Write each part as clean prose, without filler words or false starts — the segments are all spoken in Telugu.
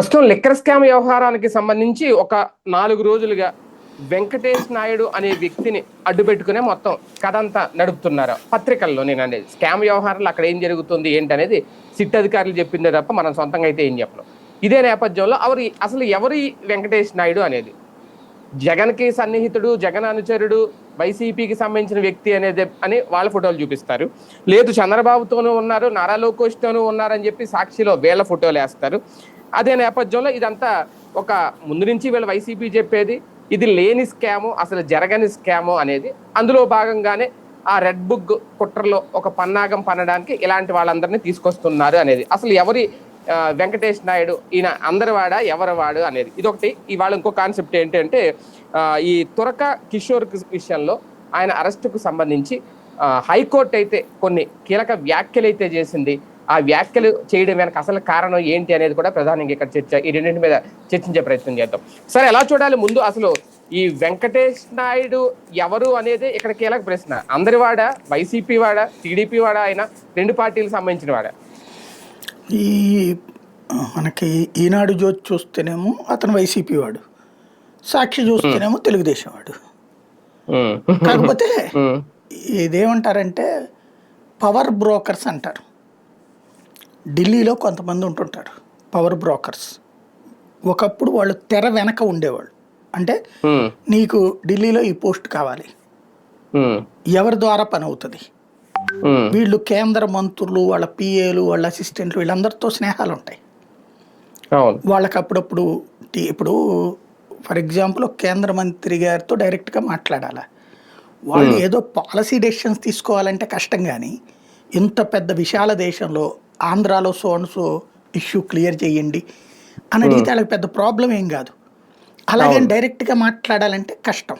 ప్రస్తుతం లిక్కర్ స్కామ్ వ్యవహారానికి సంబంధించి ఒక 4 రోజులుగా వెంకటేష్ నాయుడు అనే వ్యక్తిని అడ్డుపెట్టుకునే మొత్తం కథ అంతా నడుపుతున్నారు పత్రికల్లో. నేను అనేది స్కామ్ వ్యవహారాలు అక్కడ ఏం జరుగుతుంది ఏంటి అనేది సిట్ అధికారులు చెప్పిందే తప్ప మనం సొంతంగా అయితే ఏం చెప్పలేం. ఇదే నేపథ్యంలో అసలు ఎవరి వెంకటేష్ నాయుడు అనేది జగన్కి సన్నిహితుడు, జగన్ అనుచరుడు, వైసీపీకి సంబంధించిన వ్యక్తి అనేది అని వాళ్ళ ఫోటోలు చూపిస్తారు. లేదు చంద్రబాబుతోనూ ఉన్నారు, నారా లోకేష్తోనూ ఉన్నారని చెప్పి సాక్షిలో వీళ్ళ ఫోటోలు వేస్తారు. అదే నేపథ్యంలో ఇదంతా ఒక ముందు నుంచి వీళ్ళ వైసీపీ చెప్పేది ఇది లేని స్కాము, అసలు జరగని స్కాము అనేది. అందులో భాగంగానే ఆ రెడ్ బుక్ కుట్రలో ఒక పన్నాగం పన్నడానికి ఇలాంటి వాళ్ళందరినీ తీసుకొస్తున్నారు అనేది. అసలు ఎవరి వెంకటేష్ నాయుడు, ఈయన అందరి వాడా ఎవరి వాడు అనేది ఇదొకటి. ఇవాళ ఇంకో కాన్సెప్ట్ ఏంటంటే ఈ తురక కిషోర్ విషయంలో ఆయన అరెస్టుకు సంబంధించి హైకోర్టు అయితే కొన్ని కీలక వ్యాఖ్యలు అయితే చేసింది. ఆ వ్యాఖ్యలు చేయడం వెనక అసలు కారణం ఏంటి అనేది కూడా ప్రధానంగా ఇక్కడ ఈ రెండింటి మీద చర్చించే ప్రయత్నం చేద్దాం. సరే, ఎలా చూడాలి ముందు అసలు ఈ వెంకటేష్ నాయుడు ఎవరు అనేది ఇక్కడ కీలక ప్రశ్న. అందరి వాడా, వైసీపీ వాడా, టీడీపీ వాడా, ఆయన రెండు పార్టీలకు సంబంధించిన వాడా? ఈ మనకి ఈనాడు జ్యోతి చూస్తేనేమో అతను వైసీపీ వాడు, సాక్షి చూస్తేనేమో తెలుగుదేశం వాడు. కాకపోతే ఇదేమంటారంటే పవర్ బ్రోకర్స్ అంటారు. ఢిల్లీలో కొంతమంది ఉంటుంటారు పవర్ బ్రోకర్స్. ఒకప్పుడు వాళ్ళు తెర వెనక ఉండేవాళ్ళు. అంటే నీకు ఢిల్లీలో ఈ పోస్ట్ కావాలి, ఎవరి ద్వారా పని అవుతుంది, వీళ్ళు కేంద్ర మంత్రులు, వాళ్ళ పిఏలు, వాళ్ళ అసిస్టెంట్లు, వీళ్ళందరితో స్నేహాలు ఉంటాయి వాళ్ళకి. అప్పుడప్పుడు ఇప్పుడు ఫర్ ఎగ్జాంపుల్ కేంద్ర మంత్రి గారితో డైరెక్ట్గా మాట్లాడాలా, వాళ్ళు ఏదో పాలసీ డెసిషన్స్ తీసుకోవాలంటే కష్టం. కానీ ఇంత పెద్ద విశాల దేశంలో ఆంధ్రాలో so and so issue clear చేయండి అని అడిగితే వాళ్ళకి పెద్ద ప్రాబ్లం ఏం కాదు. అలాగే డైరెక్ట్గా మాట్లాడాలంటే కష్టం.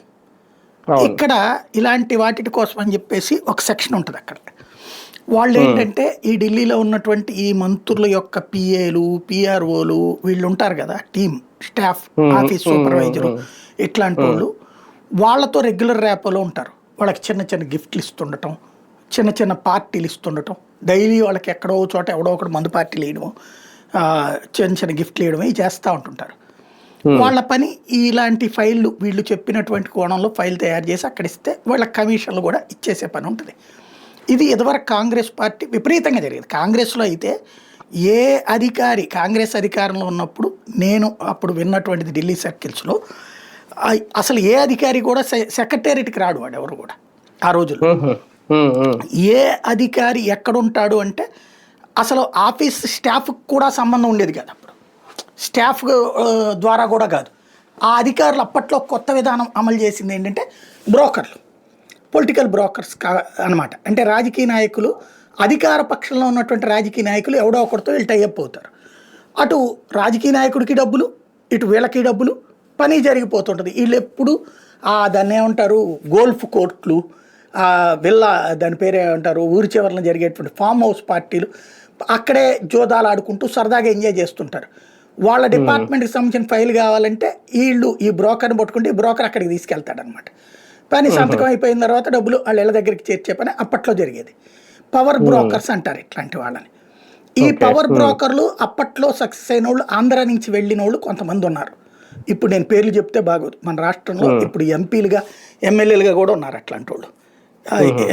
ఇక్కడ ఇలాంటి వాటి కోసం అని చెప్పేసి ఒక సెక్షన్ ఉంటుంది అక్కడ. వాళ్ళు ఏంటంటే ఈ ఢిల్లీలో ఉన్నటువంటి ఈ మంత్రుల యొక్క పిఏలు, పిఆర్ఓలు వీళ్ళు ఉంటారు కదా, టీమ్ స్టాఫ్, ఆఫీస్ సూపర్వైజరు, ఇట్లాంటి వాళ్ళు వాళ్ళతో రెగ్యులర్ ర్యాపోలో ఉంటారు. వాళ్ళకి చిన్న చిన్న గిఫ్ట్లు ఇస్తుండటం, చిన్న చిన్న పార్టీలు ఇస్తుండటం, డైలీ వాళ్ళకి ఎక్కడో చోట ఎవడో ఒకటి మందు పార్టీలు వేయడము, చిన్న చిన్న గిఫ్ట్లు వేయడము ఇవి చేస్తూ ఉంటుంటారు. వాళ్ళ పని ఇలాంటి ఫైళ్ళు వీళ్ళు చెప్పినటువంటి కోణంలో ఫైల్ తయారు చేసి అక్కడ ఇస్తే వాళ్ళ కమిషన్లు కూడా ఇచ్చేసే పని ఉంటుంది. ఇది ఇదివరకు కాంగ్రెస్ పార్టీ విపరీతంగా జరిగేది. కాంగ్రెస్లో అయితే ఏ అధికారి కాంగ్రెస్ అధికారంలో ఉన్నప్పుడు నేను అప్పుడు విన్నటువంటిది ఢిల్లీ సర్కిల్స్లో అసలు ఏ అధికారి కూడా సెక్రటేరియట్కి రాడు వాడు ఎవరు కూడా ఆ రోజుల్లో. ఏ అధికారి ఎక్కడుంటాడు అంటే అసలు ఆఫీస్ స్టాఫ్కి కూడా సంబంధం ఉండేది కాదు. అప్పుడు స్టాఫ్ ద్వారా కూడా కాదు. ఆ అధికారులు అప్పట్లో కొత్త విధానం అమలు చేసింది ఏంటంటే బ్రోకర్లు, పొలిటికల్ బ్రోకర్స్ అనమాట. అంటే రాజకీయ నాయకులు, అధికార పక్షంలో ఉన్నటువంటి రాజకీయ నాయకులు ఎవడో ఒకరితో వీళ్ళు టైఅప్ అవుతారు. అటు రాజకీయ నాయకుడికి డబ్బులు, ఇటు వీళ్ళకి డబ్బులు, పని జరిగిపోతుంటుంది. వీళ్ళు ఎప్పుడు దాన్ని ఏమంటారు, గోల్ఫ్ కోర్ట్లు, విల్లా దాని పేరు ఏమంటారు, ఊరి చివరన జరిగేటువంటి ఫామ్ హౌస్ పార్టీలు, అక్కడే జోదాలు ఆడుకుంటూ సరదాగా ఎంజాయ్ చేస్తుంటారు. వాళ్ళ డిపార్ట్మెంట్కి సంబంధించిన ఫైల్ కావాలంటే వీళ్ళు ఈ బ్రోకర్ని పట్టుకుంటే ఈ బ్రోకర్ అక్కడికి తీసుకెళ్తాడనమాట. పని సంతకం అయిపోయిన తర్వాత డబ్బులు వాళ్ళ ఇళ్ళ దగ్గరికి చేర్చే పని అప్పట్లో జరిగేది. పవర్ బ్రోకర్స్ అంటారు ఇట్లాంటి వాళ్ళని. ఈ పవర్ బ్రోకర్లు అప్పట్లో సక్సెస్ అయిన వాళ్ళు, ఆంధ్ర నుంచి వెళ్ళిన వాళ్ళు కొంతమంది ఉన్నారు. ఇప్పుడు నేను పేర్లు చెప్తే బాగోదు. మన రాష్ట్రంలో ఇప్పుడు ఎంపీలుగా, ఎమ్మెల్యేలుగా కూడా ఉన్నారు అట్లాంటి వాళ్ళు.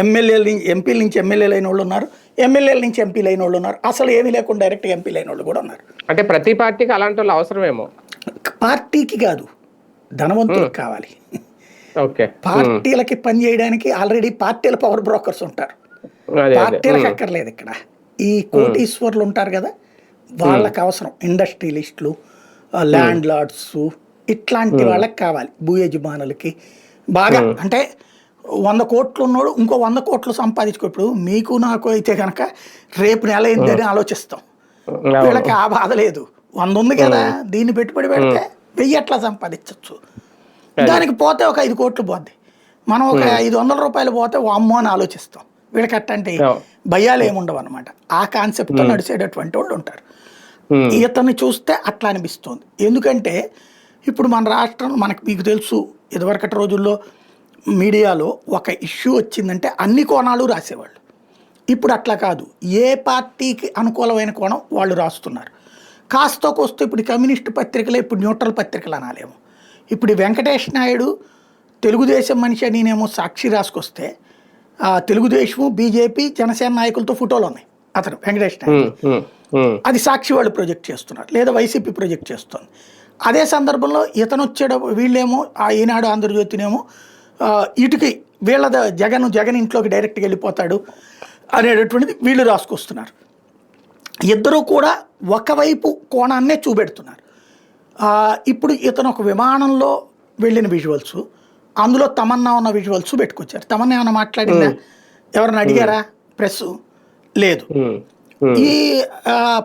ఎంపీల నుంచి ఎమ్మెల్యేలు అయిన వాళ్ళు ఉన్నారు, ఎమ్మెల్యేల నుంచి ఎంపీలు అయిన వాళ్ళు ఉన్నారు, అసలు ఏమీ లేకుండా డైరెక్ట్గా ఎంపీలు అయిన వాళ్ళు కూడా ఉన్నారు. అంటే ప్రతి పార్టీకి అలాంటి వాళ్ళు అవసరమేమో. పార్టీకి కాదు, ధనవంతులకు కావాలి. పార్టీలకి పని చేయడానికి ఆల్రెడీ పార్టీల పవర్ బ్రోకర్స్ ఉంటారు, పార్టీలకు అక్కర్లేదు. ఇక్కడ ఈ కోటీశ్వర్లు ఉంటారు కదా, వాళ్ళకి అవసరం. ఇండస్ట్రియలిస్టులు, ల్యాండ్ లార్డ్స్, ఇట్లాంటి వాళ్ళకి కావాలి. భూ యజమానులకి బాగా, అంటే 100 కోట్లు ఉన్నోడు ఇంకో 100 కోట్లు సంపాదించుకో. ఇప్పుడు మీకు నాకు అయితే కనుక రేపు నెల ఏంటని ఆలోచిస్తాం. వీళ్ళకి ఆ బాధ లేదు. 100 ఉంది కదా, దీన్ని పెట్టుబడి పెడితే 1000 ఎట్లా సంపాదించవచ్చు. దానికి పోతే ఒక 5 కోట్లు పోద్ది. మనం ఒక 500 రూపాయలు పోతే అమ్మో అని ఆలోచిస్తాం. వీళ్ళకి అట్టంటే భయాలు ఏముండవు అనమాట. ఆ కాన్సెప్ట్తో నడిచేటటువంటి వాళ్ళు ఉంటారు. ఇతన్ని చూస్తే అట్లా అనిపిస్తుంది. ఎందుకంటే ఇప్పుడు మన రాష్ట్రం మీకు తెలుసు, ఇదివరకటి రోజుల్లో మీడియాలో ఒక ఇష్యూ వచ్చిందంటే అన్ని కోణాలు రాసేవాళ్ళు. ఇప్పుడు అట్లా కాదు, ఏ పార్టీకి అనుకూలమైన కోణం వాళ్ళు రాస్తున్నారు. కాస్తో కోస్తో ఇప్పుడు కమ్యూనిస్టు పత్రికలే ఇప్పుడు న్యూట్రల్ పత్రికలు అనాలేమో. ఇప్పుడు ఈ వెంకటేష్ నాయుడు తెలుగుదేశం మనిషి అని నేనేమో సాక్షి రాసుకొస్తే తెలుగుదేశము బీజేపీ జనసేన నాయకులతో ఫోటోలు ఉన్నాయి అతను వెంకటేష్ నాయుడు. అది సాక్షి వాళ్ళు ప్రొజెక్ట్ చేస్తున్నారు, లేదా వైసీపీ ప్రొజెక్ట్ చేస్తుంది. అదే సందర్భంలో ఇతను వచ్చాడు, వీళ్ళేమో ఆ ఈనాడు ఆంధ్రజ్యోతినేమో ఇటుకి వీళ్ళ జగన్ ఇంట్లోకి డైరెక్ట్గా వెళ్ళిపోతాడు అనేటటువంటిది వీళ్ళు రాసుకొస్తున్నారు. ఇద్దరూ కూడా ఒకవైపు కోణాన్నే చూపెడుతున్నారు. ఇప్పుడు ఇతను ఒక విమానంలో వెళ్ళిన విజువల్స్, అందులో తమన్నా ఉన్న విజువల్స్ పెట్టుకొచ్చారు. తమన్నా ఏమైనా మాట్లాడిందా? ఎవరైనా అడిగారా ప్రెస్? లేదు. ఈ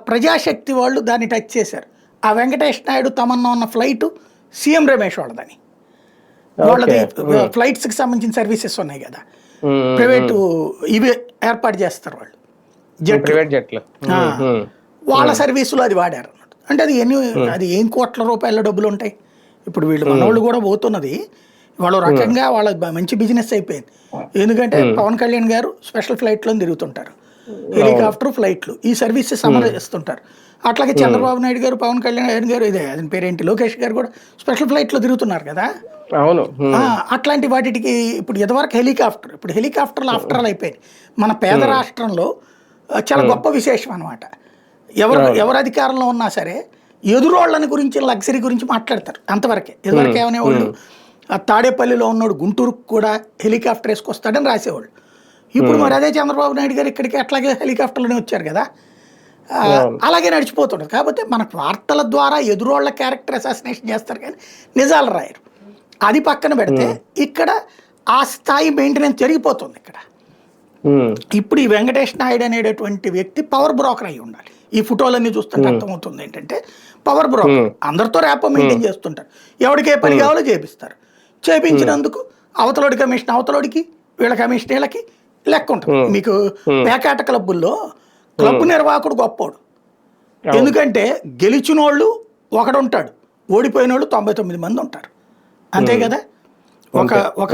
ప్రజాశక్తి వాళ్ళు దాన్ని టచ్ చేశారు. ఆ వెంకటేష్ నాయుడు తమన్నా ఉన్న ఫ్లైట్ సీఎం రమేష్ వాళ్ళదని, వాళ్ళది ఫ్లైట్స్కి సంబంధించిన సర్వీసెస్ ఉన్నాయి కదా, ప్రైవేటు ఇవి ఏర్పాటు చేస్తారు వాళ్ళు, జెట్లు, వాళ్ళ సర్వీసులో అది వాడారు అన్నమాట. అంటే అది అది ఏం కోట్ల రూపాయల డబ్బులు ఉంటాయి. ఇప్పుడు వీళ్ళు మనోళ్ళు కూడా పోతున్నది వాళ్ళ రకంగా వాళ్ళ మంచి బిజినెస్ అయిపోయింది. ఎందుకంటే పవన్ కళ్యాణ్ గారు స్పెషల్ ఫ్లైట్లో తిరుగుతుంటారు, హెలికాప్టర్ ఫ్లైట్లు ఈ సర్వీసెస్ అమలు చేస్తుంటారు. అట్లాగే చంద్రబాబు నాయుడు గారు, పవన్ కళ్యాణ్ గారు, ఇదే అతని పేరేంటి లోకేష్ గారు కూడా స్పెషల్ ఫ్లైట్లో తిరుగుతున్నారు కదా. అవును. అట్లాంటి వాటికి ఇప్పుడు ఇదివరకు హెలికాప్టర్, ఇప్పుడు హెలికాప్టర్లు ఆఫ్టర్ ఆల్ అయిపోయింది. మన పేద రాష్ట్రంలో చాలా గొప్ప విశేషం అనమాట. ఎవరు అధికారంలో ఉన్నా సరే ఎదురోళ్ళని గురించి, లగ్జరీ గురించి మాట్లాడతారు అంతవరకే. ఇదివరకు ఏమనేవాళ్ళు, తాడేపల్లిలో ఉన్నాడు గుంటూరుకు కూడా హెలికాప్టర్ వేసుకొస్తాడని రాసేవాళ్ళు. ఇప్పుడు మరి అదే చంద్రబాబు నాయుడు గారు ఇక్కడికి అట్లాగే హెలికాప్టర్లోనే వచ్చారు కదా. అలాగే నడిచిపోతుంటారు. కాకపోతే మనకు వార్తల ద్వారా ఎదురోళ్ళ క్యారెక్టర్ అసాసినేషన్ చేస్తారు కానీ నిజాలు రాయరు. అది పక్కన పెడితే ఇక్కడ ఆ స్థాయి మెయింటెనెన్స్ జరిగిపోతుంది ఇక్కడ. ఇప్పుడు ఈ వెంకటేష్ నాయుడు అనేటటువంటి వ్యక్తి పవర్ బ్రోకర్ అయి ఉండాలి. ఈ ఫోటోలన్నీ చూస్తుంటే అర్థమవుతుంది ఏంటంటే పవర్ బ్రోకర్. అందరితో ర్యాపో మెయింటైన్ చేస్తుంటారు, ఎవరికి ఏ పని కావాలో చేపిస్తారు. చేపించినందుకు అవతలోడి కమిషన్ అవతలోడికి, వీళ్ళ కమిషన్ వీళ్ళకి లెక్క ఉంటుంది. మీకు పేకాట క్లబ్బుల్లో క్లబ్ నిర్వాహకుడు గొప్పోడు. ఎందుకంటే గెలిచినోళ్ళు ఒకడు ఉంటాడు, ఓడిపోయిన వాళ్ళు 99 మంది ఉంటారు, అంతే కదా. ఒక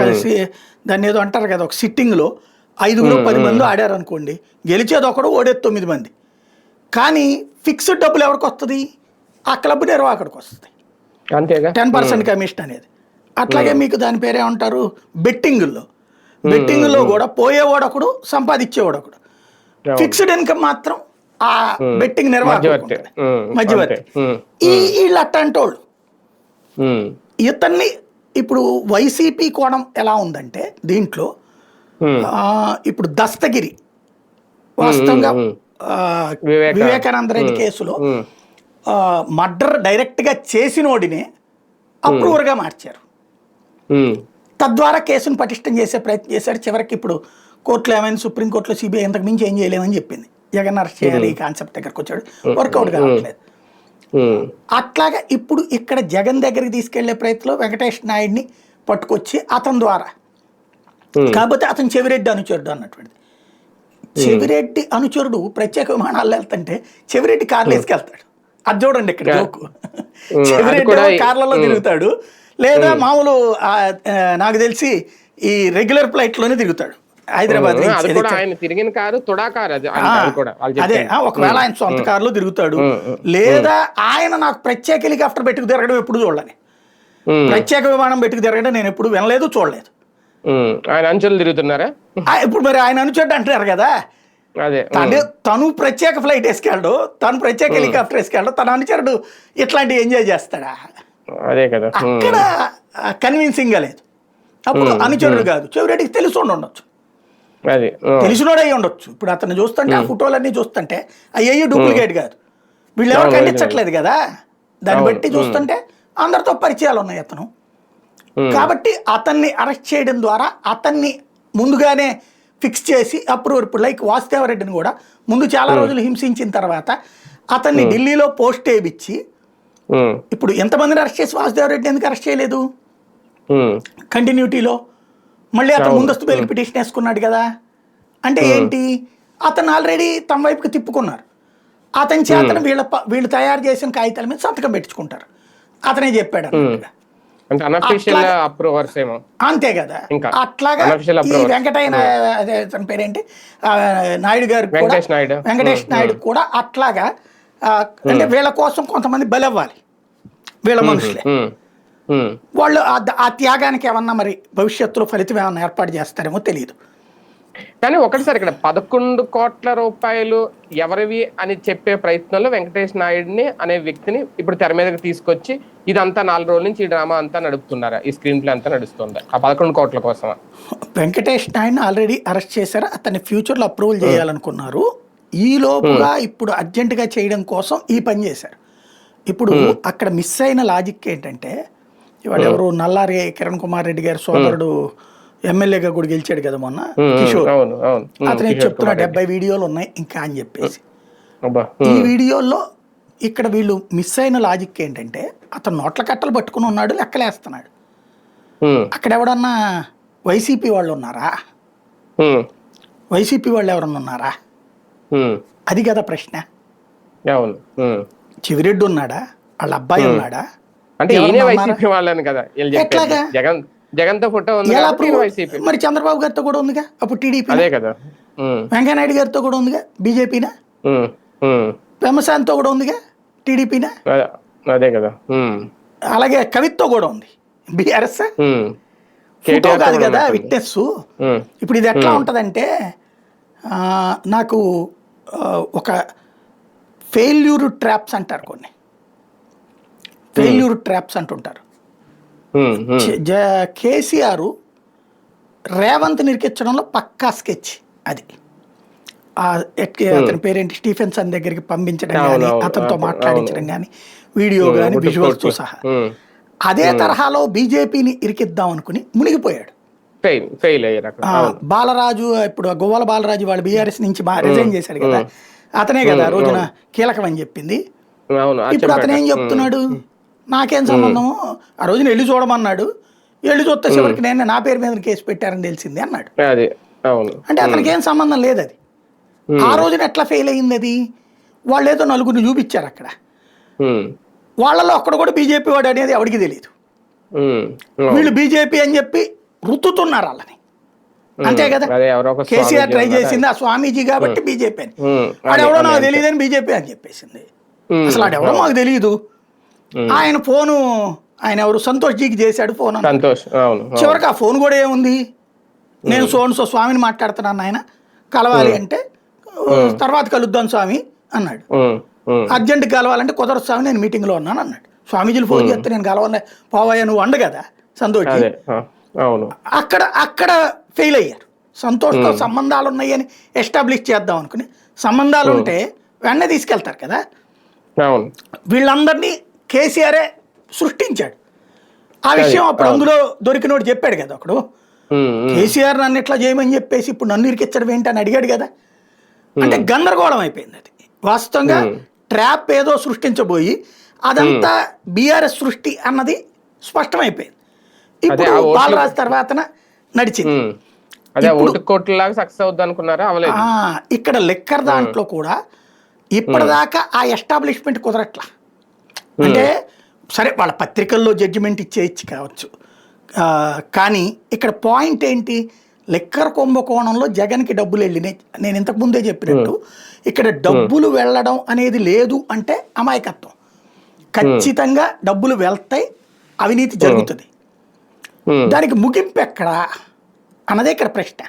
దాన్ని ఏదో అంటారు కదా, ఒక సిట్టింగ్లో 5-10 మంది ఆడారు అనుకోండి, గెలిచేది ఒకడు, ఓడేది 9 మంది. కానీ ఫిక్స్డ్ డబ్బులు ఎవరికి వస్తుంది? ఆ క్లబ్ నిర్వాహకుడికి వస్తుంది, 10% కమిషన్ అనేది. అట్లాగే మీకు దాని పేరేమంటారు, బెట్టింగ్లో కూడా పోయేవాడు ఒకడు, సంపాదించేవాడు ఒకడు. ఫిక్స్డ్ ఇన్కమ్ మాత్రం ఆ బెట్టింగ్ నిర్వాహకుడు మధ్యవర్తి. వీళ్ళు అట్లాంటి వాళ్ళు. ఇతన్ని ఇప్పుడు వైసీపీ కోణం ఎలా ఉందంటే దీంట్లో ఇప్పుడు దస్తగిరి వాస్తవంగా వివేకానంద రెడ్డి కేసులో మర్డర్ డైరెక్ట్గా చేసినోడినే అప్రూవర్గా మార్చారు. తద్వారా కేసును పటిష్టం చేసే ప్రయత్నం చేశారు. చివరికి ఇప్పుడు కోర్టులో ఏమైనా, సుప్రీంకోర్టులో సిబిఐ ఇంతకు మించి ఏం చేయలేమని చెప్పింది. జగన్ అరెస్ట్ చేయాలి ఈ కాన్సెప్ట్ దగ్గరకు వచ్చాడు, వర్కౌట్ కావట్లేదు. అట్లాగా ఇప్పుడు ఇక్కడ జగన్ దగ్గరికి తీసుకెళ్లే ప్రయత్నంలో వెంకటేష్ నాయుడిని పట్టుకొచ్చి అతని ద్వారా, కాకపోతే అతను చెవిరెడ్డి అనుచరుడు అన్నటువంటిది. చెవిరెడ్డి అనుచరుడు ప్రత్యేక విమానాల్లో వెళ్తుంటే చెవిరెడ్డి కార్లు వేసుకెళ్తాడు. అది చూడండి ఇక్కడ జోకు. చెవిరెడ్డి కార్లలో తిరుగుతాడు, లేదా మామూలు నాకు తెలిసి ఈ రెగ్యులర్ ఫ్లైట్లోనే తిరుగుతాడు హైదరాబాద్. అదే ఒకవేళ ఆయన సొంత కారులో తిరుగుతాడు, లేదా ఆయన నాకు ప్రత్యేక హెలికాప్టర్ పెట్టుకు తిరగడం ఎప్పుడు చూడలేని, ప్రత్యేక విమానం పెట్టుకు తిరగడం నేను ఎప్పుడు వినలేదు, చూడలేదు. ఆయన అంచెలు తిరుగుతున్నారా ఇప్పుడు? మరి ఆయన అనుచరుడు అంటున్నారు కదా, తను ప్రత్యేక ఫ్లైట్ వేసుకెళ్ళడు, తను ప్రత్యేక హెలికాప్టర్ వేసుకెళ్ళడు, తన అనుచరుడు ఇట్లాంటివి ఎంజాయ్ చేస్తాడా? అదే కదా, అక్కడ కన్విన్సింగ్ గా లేదు. అప్పుడు అనుచరుడు కాదు, చెవిరెడ్డికి తెలిసి ఉండొచ్చు, తెలిసినోడు అయ్యి ఉండొచ్చు. ఇప్పుడు అతను చూస్తుంటే ఆ ఫోటోలన్నీ చూస్తుంటే అయ్యో డూప్లికేట్ కాదు, వీళ్ళు ఎవరు ఖండించట్లేదు కదా. దాన్ని బట్టి చూస్తుంటే అందరితో పరిచయాలు ఉన్నాయి అతను. కాబట్టి అతన్ని అరెస్ట్ చేయడం ద్వారా అతన్ని ముందుగానే ఫిక్స్ చేసి అప్రూవర్. ఇప్పుడు లైక్ వాసుదేవరెడ్డిని కూడా ముందు చాలా రోజులు హింసించిన తర్వాత అతన్ని ఢిల్లీలో పోస్ట్ వేయించి, ఇప్పుడు ఎంతమందిని అరెస్ట్ చేసి వాసుదేవరెడ్డి ఎందుకు అరెస్ట్ చేయలేదు? కంటిన్యూటీలో మళ్ళీ అతను ముందస్తు బెయిల్ పిటిషన్ వేసుకున్నాడు కదా. అంటే ఏంటి, అతను ఆల్రెడీ తమ వైపుకి తిప్పుకున్నారు. అతని చేతను వీళ్ళు తయారు చేసిన కాగితాల మీద సంతకం పెట్టించుకుంటారు. అతనే చెప్పాడు అంతే కదా. అట్లాగా ఈ వెంకటయ్య, అదే తన పేరేంటి, నాయుడు గారు, వెంకటేష్ నాయుడు కూడా అట్లాగా అంటే వీళ్ళ కోసం కొంతమంది బలవ్వాలి, వీళ్ళ మనుషులే. వాళ్ళు ఆ త్యాగానికి ఏమన్నా మరి భవిష్యత్తులో ఫలితం ఏమన్నా ఏర్పాటు చేస్తారేమో తెలియదు. కానీ ఒకటిసారి ఇక్కడ 11 కోట్ల రూపాయలు ఎవరివి అని చెప్పే ప్రయత్నంలో వెంకటేష్ నాయుడిని అనే వ్యక్తిని ఇప్పుడు తెర మీదకి తీసుకొచ్చి ఇదంతా 4 రోజుల నుంచి ఈ డ్రామా అంతా నడుపుతున్నారా, ఈ స్క్రీన్ ప్లే అంతా నడుస్తుందా ఆ 11 కోట్ల కోసమా? వెంకటేష్ నాయుడిని ఆల్రెడీ అరెస్ట్ చేశారు, అతన్ని ఫ్యూచర్లో అప్రూవల్ చేయాలనుకున్నారు. ఈ లోపుగా ఇప్పుడు అర్జెంటుగా చేయడం కోసం ఈ పని చేశారు. ఇప్పుడు అక్కడ మిస్ అయిన లాజిక్ ఏంటంటే, ఇవాళ ఎవరు నల్లారి కిరణ్ కుమార్ రెడ్డి గారి సోదరుడు ఎమ్మెల్యేగా కూడా గెలిచాడు కదా మొన్న, కిషోర్. అతను చెప్తున్నా 70 వీడియోలు ఉన్నాయి ఇంకా అని చెప్పేసి. ఈ వీడియోల్లో ఇక్కడ వీళ్ళు మిస్ అయిన లాజిక్ ఏంటంటే, అతను నోట్ల కట్టలు పట్టుకుని ఉన్నాడు, లెక్కలేస్తున్నాడు. అక్కడ ఎవడన్నా వైసీపీ వాళ్ళు ఉన్నారా? వైసీపీ వాళ్ళు ఎవరన్నా ఉన్నారా? అది కదా ప్రశ్న. చివిరెడ్డి ఉన్నాడా? వాళ్ళ అబ్బాయి ఉన్నాడా? అంటే వైసీపీ వాళ్ళని కదా ఎట్లాగా? జగన్ తో ఫోటో ఉంది, మరి చంద్రబాబు గారితో కూడా ఉందిగా, అప్పుడు టీడీపీ. అదే కదా. వెంకయ్యనాయుడు గారితో కూడా ఉందిగా, బీజేపీనా? పెమ్మసానితో కూడా ఉందిగా, టీడీపీనా? అదే కదా. అలాగే కవిత్తో కూడా ఉంది, బీఆర్ఎస్. ఫోటో కాదు కదా విట్నెస్. ఇప్పుడు ఇది ఎట్లా ఉంటదంటే, నాకు ఒక ఫెయిల్యూర్ ట్రాప్స్ అంటారు, కొన్ని ఫెయిల్యూర్ ట్రాప్స్ అంటుంటారు. కేసీఆర్ రేవంత్ నిరికించడంలో పక్కా స్కెచ్ అది. అతని పేరేంటి, స్టీఫెన్సన్ దగ్గరికి పంపించడం కానీ, అతనితో మాట్లాడించడం కానీ, వీడియో కానీ, విజువల్స్తో సహా. అదే తరహాలో బీజేపీని ఇరికిద్దాం అనుకుని మునిగిపోయాడు. బాలరాజు, ఇప్పుడు గువ్వల బాలరాజు వాళ్ళు బీఆర్ఎస్ నుంచి రిజైన్ చేశాడు కదా, అతనే కదా ఆ రోజున కీలకం అని చెప్పింది. ఇప్పుడు అతను ఏం చెప్తున్నాడు, నాకేం సంబంధము, ఆ రోజున వెళ్ళి చూడమన్నాడు, వెళ్ళి చూస్తే చివరికి నేను నా పేరు మీద కేసు పెట్టారని తెలిసింది అన్నాడు. అంటే అతనికి ఏం సంబంధం లేదు అది. ఆ రోజున ఎట్లా ఫెయిల్ అయింది అది? వాళ్ళు ఏదో నలుగురిని చూపించారు అక్కడ, వాళ్ళలో ఒక్కడ కూడా బీజేపీ వాడు అనేది ఎవరికి తెలియదు. వీళ్ళు బీజేపీ అని చెప్పి రుతుతున్నారు వాళ్ళని, అంతే కదా. కేసీఆర్ ట్రై చేసింది ఆ స్వామీజీ కాబట్టి బీజేపీ అని, వాడెవడో నాకు తెలియదు అని బీజేపీ అని చెప్పేసింది. అసలు ఆడెవడో మాకు తెలియదు. ఆయన ఫోను ఆయన ఎవరు సంతోష్ జీకి చేశాడు ఫోన్, చివరికి ఆ ఫోన్ కూడా ఏముంది, నేను సోన్సో స్వామిని మాట్లాడుతున్నాను, ఆయన కలవాలి అంటే తర్వాత కలుద్దాం స్వామి అన్నాడు. అర్జెంట్ కలవాలంటే కుదరదు స్వామి, నేను మీటింగ్లో ఉన్నాను అన్నాడు. స్వామీజీలు ఫోన్ చేస్తే నేను కలవాలి పోవాయ నువ్వు అండు కదా సంతోష్. అక్కడ ఫెయిల్ అయ్యారు. సంతోష్తో సంబంధాలు ఉన్నాయని ఎస్టాబ్లిష్ చేద్దాం అనుకుని, సంబంధాలు ఉంటే వెంటనే తీసుకెళ్తారు కదా. వీళ్ళందరినీ కేసీఆరే సృష్టించాడు. ఆ విషయం అప్పుడు అందులో దొరికినోడు చెప్పాడు కదా ఒకడు, కేసీఆర్ నన్ను ఇట్లా చేయమని చెప్పేసి ఇప్పుడు నన్ను ఇరికిచ్చడం ఏంటి అని అడిగాడు కదా. అంటే గందరగోళం అయిపోయింది అది. వాస్తవంగా ట్రాప్ ఏదో సృష్టించబోయి అదంతా బీఆర్ఎస్ సృష్టి అన్నది స్పష్టమైపోయింది. ఇప్పుడు బాలరాజు తర్వాత నడిచింది. ఇక్కడ లెక్కర్ దాంట్లో కూడా ఇప్పటిదాకా ఆ ఎస్టాబ్లిష్మెంట్ కుదరట్లా. అంటే సరే వాళ్ళ పత్రికల్లో జడ్జిమెంట్ ఇచ్చేయచ్చు కావచ్చు, కానీ ఇక్కడ పాయింట్ ఏంటి, లెక్కర్ కుంభకోణంలో జగన్కి డబ్బులు వెళ్ళినాయి. నేను ఇంతకుముందే చెప్పినట్టు ఇక్కడ డబ్బులు వెళ్ళడం అనేది లేదు అంటే అమాయకత్వం. ఖచ్చితంగా డబ్బులు వెళ్తాయి, అవినీతి జరుగుతుంది. దానికి ముగింపు ఎక్కడా అన్నదే ఇక్కడ ప్రశ్న.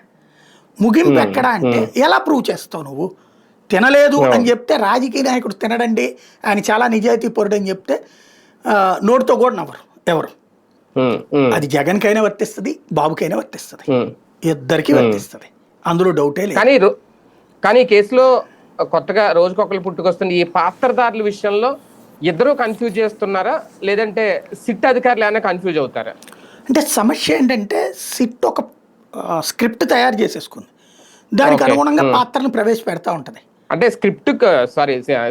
ముగింపు ఎక్కడా అంటే ఎలా ప్రూవ్ చేస్తావు నువ్వు? తినలేదు అని చెప్తే రాజకీయ నాయకుడు తినడండి, ఆయన చాలా నిజాయితీ పరుడు అని చెప్తే నోటితో కూడా నవ్వరు ఎవరు. అది జగన్కైనా వర్తిస్తుంది, బాబుకైనా వర్తిస్తుంది, ఇద్దరికి వర్తిస్తుంది, అందులో డౌటే లేదు. కానీ ఈ కేసులో కొత్తగా రోజుకొకరు పుట్టుకొస్తుంది. ఈ పాత్రదారుల విషయంలో ఇద్దరు కన్ఫ్యూజ్ చేస్తున్నారా, లేదంటే సిట్ అధికారులు ఏమైనా కన్ఫ్యూజ్ అవుతారా? అంటే సమస్య ఏంటంటే సిట్ ఒక స్క్రిప్ట్ తయారు చేసేసుకుంది, దానికి అనుగుణంగా పాత్రను ప్రవేశపెడతా ఉంటది. అంటే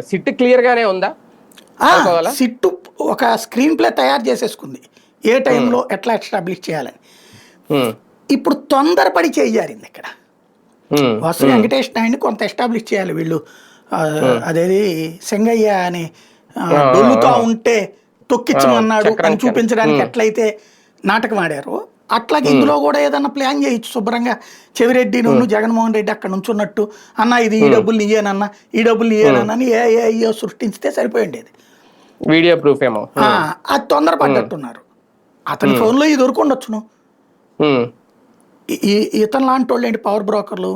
సిట్ క్లియర్ గానే ఉందా? సిట్ ఒక స్క్రీన్ ప్లే తయారు చేసేసుకుంది, ఏ టైంలో ఎట్లా ఎస్టాబ్లిష్ చేయాలని. ఇప్పుడు తొందరపడి చేయారింది ఇక్కడ. వస్తు వెంకటేష్ నాయుడిని కొంత ఎస్టాబ్లిష్ చేయాలి వీళ్ళు. అదేది సెంగయ్య అని డొల్లుతో ఉంటే తొక్కించమన్నాడు అని చూపించడానికి ఎట్లయితే నాటకం ఆడారో అట్లాగే ఇందులో కూడా ఏదన్నా ప్లాన్ చేయొచ్చు శుభ్రంగా. చెవిరెడ్డి నువ్వు జగన్మోహన్ రెడ్డి అక్కడ నుంచి ఉన్నట్టు, అన్న ఇది ఈ డబ్బులు నీయేనన్నా, ఈ డబ్బులు నీయేనన్నా అని అయ్యో సృష్టించితే సరిపోయిండేది. వీడియో ప్రూఫ్ ఏమో. అది తొందరపడ్డట్టున్నారు. అతని ఫోన్లో ఇది దొరుకుండొచ్చును. ఇతను లాంటి వాళ్ళు ఏంటి, పవర్ బ్రోకర్లు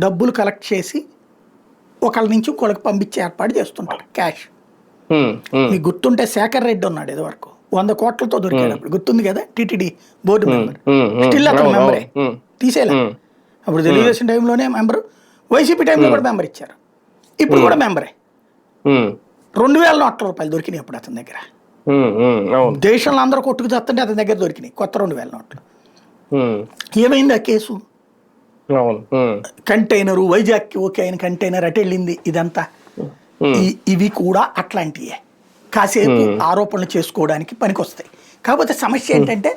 డబ్బులు కలెక్ట్ చేసి ఒకళ్ళ నుంచి ఇంకొకళ్ళకి పంపించే ఏర్పాటు చేస్తుంటారు క్యాష్. మీకు గుర్తుంటే శేఖర్ రెడ్డి ఉన్నాడు ఇది వరకు 100 కోట్లతో దొరికేటప్పుడు, గుర్తుంది కదా, టిటిడి బోర్డు మెంబర్, స్టిల్ అతను మెంబరే, తీసేలా. అప్పుడు తెలుగుదేశం టైంలోనే మెంబరు, వైసీపీ టైంలో కూడా మెంబర్ ఇచ్చారు, ఇప్పుడు కూడా మెంబరే. 2000 నోట్ల రూపాయలు దొరికినాయి అప్పుడు అతని దగ్గర. దేశంలో అందరూ కొట్టుకు చేస్తుంటే అతని దగ్గర దొరికినాయి కొత్త 2000 నోట్లు. ఏమైంది ఆ కేసు? కంటైనరు వైజాగ్కి ఓకే అయిన కంటైనర్ అటు వెళ్ళింది, ఇదంతా ఇవి కూడా అట్లాంటివే, కాసేపు ఆరోపణలు చేసుకోవడానికి పనికొస్తాయి. కాకపోతే సమస్య ఏంటంటే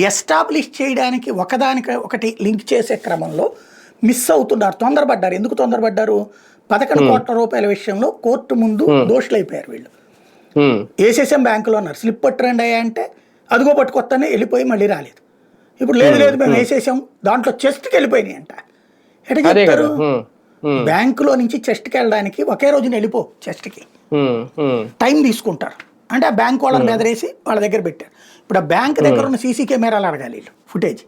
ఎస్టాబ్లిష్ చేయడానికి ఒకదానికి ఒకటి లింక్ చేసే క్రమంలో మిస్ అవుతున్నారు, తొందరపడ్డారు. ఎందుకు తొందరపడ్డారు? 11 కోట్ల రూపాయల విషయంలో కోర్టు ముందు దోషులైపోయారు వీళ్ళు. వేసేసాం బ్యాంకులో అన్నారు, స్లిప్ పట్టురండి అయ్యా అంటే అదిగో పట్టుకొస్తానే వెళ్ళిపోయి మళ్ళీ రాలేదు. ఇప్పుడు లేదు మేము వేసేసాం, దాంట్లో చెస్ట్కి వెళ్ళిపోయినాయి అంట. ఎట్లా చెప్తారు? బ్యాంకులో నుంచి చెస్ట్కి వెళ్ళడానికి ఒకే రోజున వెళ్ళిపో, చెస్ట్కి టైం తీసుకుంటారు. అంటే ఆ బ్యాంక్ వాళ్ళని బెదిరేసి వాళ్ళ దగ్గర పెట్టారు. ఇప్పుడు ఆ బ్యాంక్ దగ్గర ఉన్న సీసీ కెమెరాలు అడగాలి వీళ్ళు, ఫుటేజ్.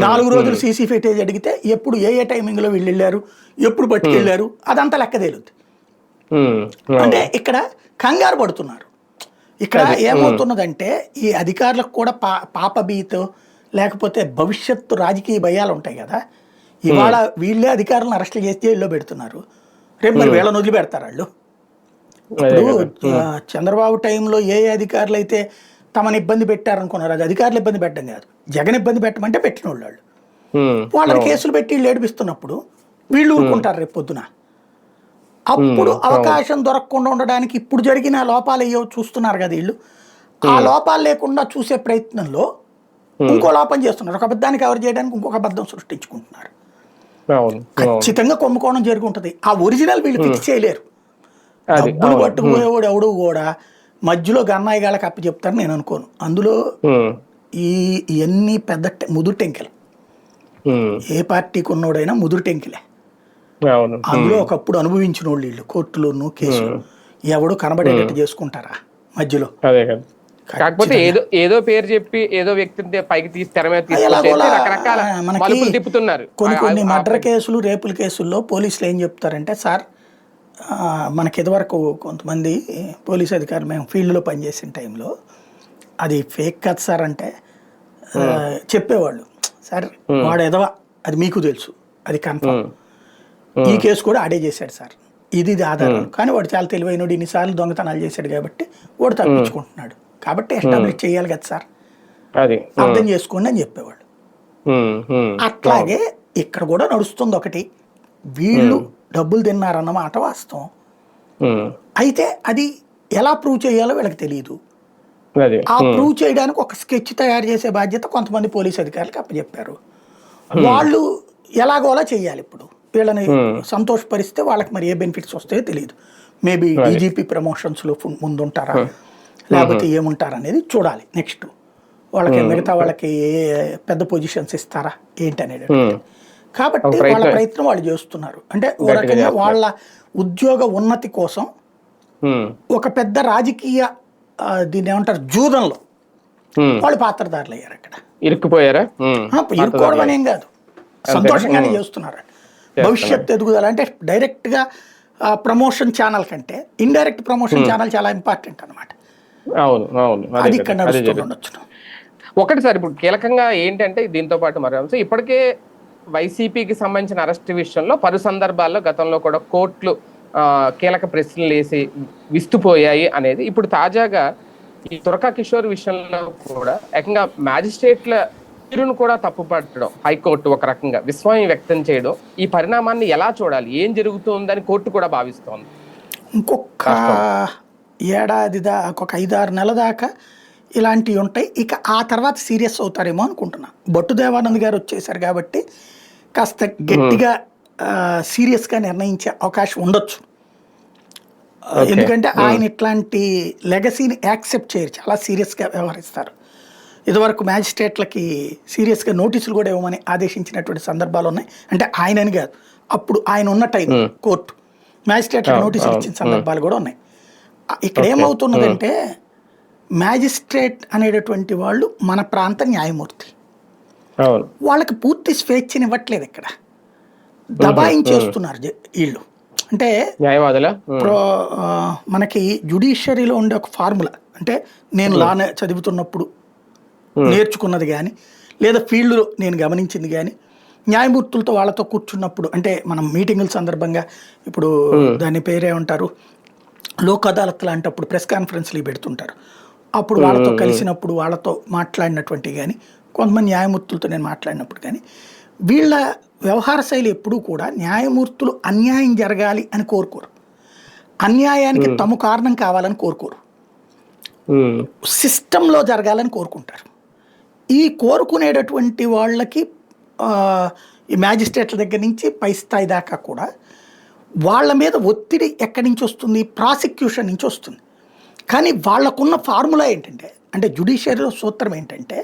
4 రోజులు సీసీ ఫుటేజ్ అడిగితే ఎప్పుడు ఏ టైమింగ్ లో వీళ్ళు వెళ్ళారు, ఎప్పుడు పట్టుకెళ్ళారు, అదంతా లెక్క తేలుద్ది. అంటే ఇక్కడ కంగారు పడుతున్నారు. ఇక్కడ ఏమవుతున్నదంటే ఈ అధికారులకు కూడా పాపభీతో లేకపోతే భవిష్యత్తు రాజకీయ భయాలు ఉంటాయి కదా. ఇవాళ వీళ్ళే అధికారులను అరెస్టులు చేసి జైల్లో పెడుతున్నారు, రేపు మరి వీళ్ళని వదిలిపెడతారు వాళ్ళు. ఇప్పుడు చంద్రబాబు టైంలో ఏ అధికారులు అయితే తమను ఇబ్బంది పెట్టారనుకున్నారు, అది అధికారులు ఇబ్బంది పెట్టడం కాదు, జగన్ ఇబ్బంది పెట్టమంటే పెట్టిన వాళ్ళు. వాళ్ళని కేసులు పెట్టి వీళ్ళు ఏడిపిస్తున్నప్పుడు వీళ్ళు ఊరుకుంటారు రేపు పొద్దున. అప్పుడు అవకాశం దొరకకుండా ఉండడానికి ఇప్పుడు జరిగిన లోపాలు అయ్యో చూస్తున్నారు కదా వీళ్ళు. ఆ లోపాలు లేకుండా చూసే ప్రయత్నంలో ఇంకో లోపం చేస్తున్నారు. ఒక అబద్ధాన్ని కవర్ చేయడానికి ఇంకొక అబద్ధం సృష్టించుకుంటున్నారు. ఖచ్చితంగా కుంభకోణం జరిగి ఉంటుంది. ఆ ఒరిజినల్ వీళ్ళు ఫిక్స్ చేయలేరు. డబ్బులు పట్టుకుపోయేవాడు ఎవడు కూడా మధ్యలో గన్నాయి గాళ్ళకి అప్ప చెప్తారు నేను అనుకోను. అందులో ఇవన్నీ పెద్ద ముదురు టెంకెలు, ఏ పార్టీకి ఉన్నోడైనా ముదురు టెంకిలే. అందులో ఒకప్పుడు అనుభవించిన వాళ్ళు వీళ్ళు, కోర్టులోను కేసులు ఎవడు కనబడేటట్టు చేసుకుంటారా మధ్యలో. కాకపోతే ఏదో పేరు చెప్పి ఏదో వ్యక్తిని పైకి తీసి తెర మీద తిప్పుతున్నారు. కొన్ని మర్డర్ కేసులు, రేపుల కేసుల్లో పోలీసులు ఏం చెప్తారంటే, సార్ మనకి ఇదివరకు కొంతమంది పోలీసు అధికారులు మేము ఫీల్డ్లో పనిచేసిన టైంలో అది ఫేక్ కాదు సార్ అంటే చెప్పేవాళ్ళు, సార్ వాడు ఎదవా అది మీకు తెలుసు, అది కన్ఫర్మ్, ఈ కేసు కూడా ఆడే చేశాడు సార్, ఇది ఆధారం, కానీ వాడు చాలా తెలివైనడు, ఇన్నిసార్లు దొంగతనాలు చేశాడు కాబట్టి వాడు తప్పించుకుంటున్నాడు, కాబట్టి ఎస్టాబ్లిష్ చేయాలి కదా సార్, అర్థం చేసుకోండి అని చెప్పేవాళ్ళు. అట్లాగే ఇక్కడ కూడా నడుస్తుంది ఒకటి, వీళ్ళు డబ్బులు తిన్నారన్నమాట వాస్తవం. అయితే అది ఎలా ప్రూవ్ చేయాలో వీళ్ళకి తెలియదు. ఆ ప్రూవ్ చేయడానికి ఒక స్కెచ్ తయారు చేసే బాధ్యత కొంతమంది పోలీసు అధికారులకు అప్పచెప్పారు. వాళ్ళు ఎలాగోలా చేయాలి. ఇప్పుడు వీళ్ళని సంతోషపరిస్తే వాళ్ళకి మరి ఏ బెనిఫిట్స్ వస్తాయో తెలియదు. మేబీ డీజీపీ ప్రమోషన్స్లో ముందుంటారా లేకపోతే ఏముంటారా అనేది చూడాలి. నెక్స్ట్ వాళ్ళకి మిగతా వాళ్ళకి ఏ పెద్ద పొజిషన్స్ ఇస్తారా ఏంటి అనేది. కాబట్టి వాళ్ళ ప్రయత్నం వాళ్ళు చేస్తున్నారు. అంటే ఓ రకంగా వాళ్ళ ఉద్యోగ ఉన్నతి కోసం ఒక పెద్ద రాజకీయ దీన్ని ఏమంటారు జూదంలో వాళ్ళు పాత్రధారులు అయ్యారు. అక్కడ ఇరుక్కుపోయారా? ఇరుక్కోవడం అనేం కాదు, సంతోషంగానే చేస్తున్నారు. భవిష్యత్తు ఎదుగుదల అంటే డైరెక్ట్ గా ప్రమోషన్ ఛానల్ కంటే ఇండైరెక్ట్ ప్రమోషన్ ఛానల్ చాలా ఇంపార్టెంట్ అనమాట. అది ఇక్కడ నడుస్తుండొచ్చు. ఒకటి సార్, ఇప్పుడు కీలకంగా ఏంటంటే దీంతో పాటు మరి ఇప్పటికే వైసీపీకి సంబంధించిన అరెస్ట్ విషయంలో పలు సందర్భాల్లో గతంలో కూడా కోర్టులు కీలక ప్రశ్నలు వేసి విస్తుపోయాయి అనేది. ఇప్పుడు తాజాగా ఈ తురకా కిషోర్ విషయంలో కూడా ఏకంగా మ్యాజిస్ట్రేట్ల తీరును కూడా తప్పుపట్టడం హైకోర్టు ఒక రకంగా విస్మయం వ్యక్తం చేయడం, ఈ పరిణామాన్ని ఎలా చూడాలి, ఏం జరుగుతుందని కోర్టు కూడా భావిస్తోంది. ఇంకొక ఏడాది దాకా, ఒక 5-6 నెలల దాకా ఇలాంటివి ఉంటాయి. ఇక ఆ తర్వాత సీరియస్ అవుతారేమో అనుకుంటున్నా. బొట్టు దేవానంద్ గారు వచ్చేసారు కాబట్టి కాస్త గట్టిగా సీరియస్గా నిర్ణయించే అవకాశం ఉండొచ్చు. ఎందుకంటే ఆయన ఇట్లాంటి లెగసీని యాక్సెప్ట్ చేయరు, చాలా సీరియస్గా వ్యవహరిస్తారు. ఇదివరకు మ్యాజిస్ట్రేట్లకి సీరియస్గా నోటీసులు కూడా ఇవ్వమని ఆదేశించినటువంటి సందర్భాలు ఉన్నాయి. అంటే ఆయనని కాదు, అప్పుడు ఆయన ఉన్న టైం కోర్టు మ్యాజిస్ట్రేట్లకు నోటీసులు ఇచ్చిన సందర్భాలు కూడా ఉన్నాయి. ఇక్కడ ఏమవుతున్నదంటే మ్యాజిస్ట్రేట్ అనేటటువంటి వాళ్ళు మన ప్రాంత న్యాయమూర్తి, వాళ్ళకి పూర్తి స్వేచ్ఛనివ్వట్లేదు. ఇక్కడ దబాయించేస్తున్నారు వీళ్ళు. అంటే మనకి జ్యుడిషియరీలో ఉండే ఒక ఫార్ములా, అంటే నేను లా చదువుతున్నప్పుడు నేర్చుకున్నది కానీ, లేదా ఫీల్డ్లో నేను గమనించింది కానీ, న్యాయమూర్తులతో వాళ్ళతో కూర్చున్నప్పుడు, అంటే మనం మీటింగుల సందర్భంగా ఇప్పుడు దాని పేరేమంటారు, లోక్ అదాలత్ లాంటప్పుడు ప్రెస్ కాన్ఫరెన్స్లు పెడుతుంటారు, అప్పుడు వాళ్ళతో కలిసినప్పుడు వాళ్ళతో మాట్లాడినటువంటి కానీ, కొంతమంది న్యాయమూర్తులతో నేను మాట్లాడినప్పుడు కానీ, వీళ్ళ వ్యవహార శైలి ఎప్పుడూ కూడా న్యాయమూర్తులు అన్యాయం జరగాలి అని కోరుకోరు, అన్యాయానికి తమ కారణం కావాలని కోరుకోరు, సిస్టంలో జరగాలని కోరుకుంటారు. ఈ కోరుకునేటటువంటి వాళ్ళకి ఈ మ్యాజిస్ట్రేట్ల దగ్గర నుంచి పై స్థాయి దాకా కూడా వాళ్ళ మీద ఒత్తిడి ఎక్కడి నుంచి వస్తుంది, ప్రాసిక్యూషన్ నుంచి వస్తుంది. కానీ వాళ్ళకున్న ఫార్ములా ఏంటంటే, అంటే జ్యుడిషియరీలో సూత్రం ఏంటంటే,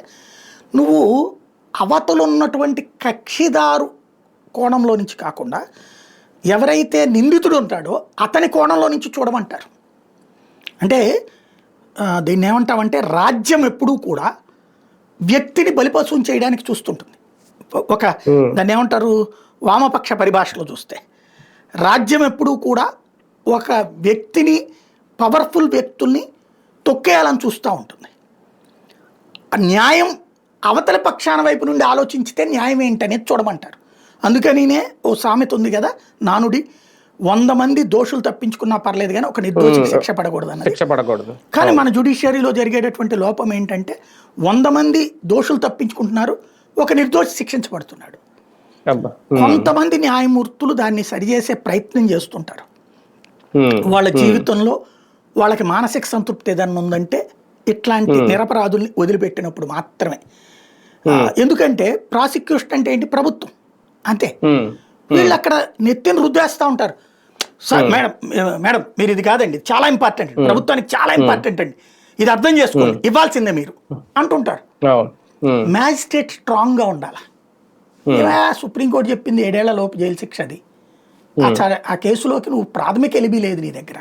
నువ్వు అవతలు ఉన్నటువంటి కక్షిదారు కోణంలో నుంచి కాకుండా ఎవరైతే నిందితుడు ఉంటాడో అతని కోణంలో నుంచి చూడమంటారు. అంటే దీన్ని ఏమంటామంటే, రాజ్యం ఎప్పుడూ కూడా వ్యక్తిని బలిపశువుని చేయడానికి చూస్తుంటుంది. ఒక దాన్ని ఏమంటారు, వామపక్ష పరిభాషలో చూస్తే రాజ్యం ఎప్పుడూ కూడా ఒక వ్యక్తిని, పవర్ఫుల్ వ్యక్తుల్ని తొక్కేయాలని చూస్తూ ఉంటుంది. న్యాయం అవతల పక్షాన వైపు నుండి ఆలోచించితే న్యాయం ఏంటనేది చూడమంటారు. అందుకనినే ఓ సామెత ఉంది కదా, నానుడి, 100 మంది దోషులు తప్పించుకున్నా పర్లేదు కానీ ఒక నిర్దోషికి శిక్ష పడకూడదు అన్నది. కానీ మన జ్యుడిషియరీలో జరిగేటటువంటి లోపం ఏంటంటే, 100 మంది దోషులు తప్పించుకుంటున్నారు, ఒక నిర్దోషి శిక్షించబడుతున్నాడు. కొంతమంది న్యాయమూర్తులు దాన్ని సరిచేసే ప్రయత్నం చేస్తుంటారు. వాళ్ళ జీవితంలో వాళ్ళకి మానసిక సంతృప్తి ఏదన్నా ఉందంటే ఇట్లాంటి నిరపరాధుల్ని వదిలిపెట్టినప్పుడు మాత్రమే. ఎందుకంటే ప్రాసిక్యూషన్ అంటే ఏంటి, ప్రభుత్వం అంతే. వీళ్ళు అక్కడ నెత్తిని రుద్దేస్తూ ఉంటారు. సార్ మేడం మేడం మీరు ఇది కాదండి, చాలా ఇంపార్టెంట్, ప్రభుత్వానికి చాలా ఇంపార్టెంట్ అండి, ఇది అర్థం చేసుకోండి, ఇవ్వాల్సిందే మీరు అంటుంటారు. మ్యాజిస్ట్రేట్ స్ట్రాంగ్గా ఉండాలి. సుప్రీంకోర్టు చెప్పింది 7 ఏళ్ల లోపు జైలు శిక్ష, అది ఆ కేసులోకి నువ్వు ప్రాథమిక ఎలిబి లేదు నీ దగ్గర.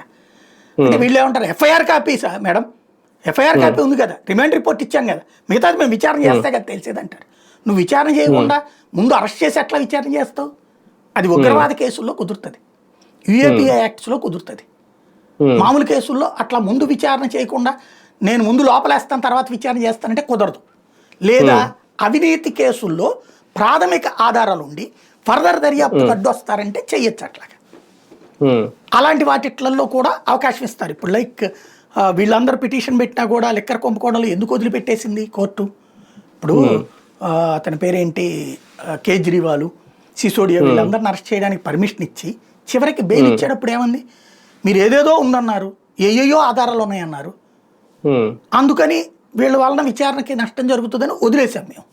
అంటే వీళ్ళు ఏమంటారు, FIR copy sir madam, FIR copy ఉంది కదా, రిమాండ్ రిపోర్ట్ ఇచ్చాం కదా, మిగతాది మేము విచారణ చేస్తే కదా తెలిసేది అంటారు. నువ్వు విచారణ చేయకుండా ముందు అరెస్ట్ చేసి ఎట్లా విచారణ చేస్తావు? అది ఉగ్రవాద కేసుల్లో కుదురుతుంది, యుఏపిఏ యాక్ట్స్లో కుదురుతుంది. మామూలు కేసుల్లో అట్లా ముందు విచారణ చేయకుండా నేను ముందు లోపలేస్తాను తర్వాత విచారణ చేస్తానంటే కుదరదు. లేదా అవినీతి కేసుల్లో ప్రాథమిక ఆధారాలు ఉండి ఫర్దర్ దర్యాప్తు అడ్డొస్తారంటే చెయ్యొచ్చు అట్లాగా. అలాంటి వాటిట్లలో కూడా అవకాశం ఇస్తారు. ఇప్పుడు లైక్ వీళ్ళందరూ పిటిషన్ పెట్టినా కూడా లిక్కర్ కుంభకోణంలో ఎందుకు వదిలిపెట్టేసింది కోర్టు? ఇప్పుడు అతని పేరేంటి, కేజ్రీవాల్, సిసోడియా, వీళ్ళందరిని అరెస్ట్ చేయడానికి పర్మిషన్ ఇచ్చి చివరికి బెయిల్ ఇచ్చేటప్పుడు ఏమంది, మీరు ఏదేదో ఉందన్నారు, ఏయో ఆధారాలు ఉన్నాయన్నారు, అందుకని వీళ్ళ వలన విచారణకి నష్టం జరుగుతుందని వదిలేసాం, మేము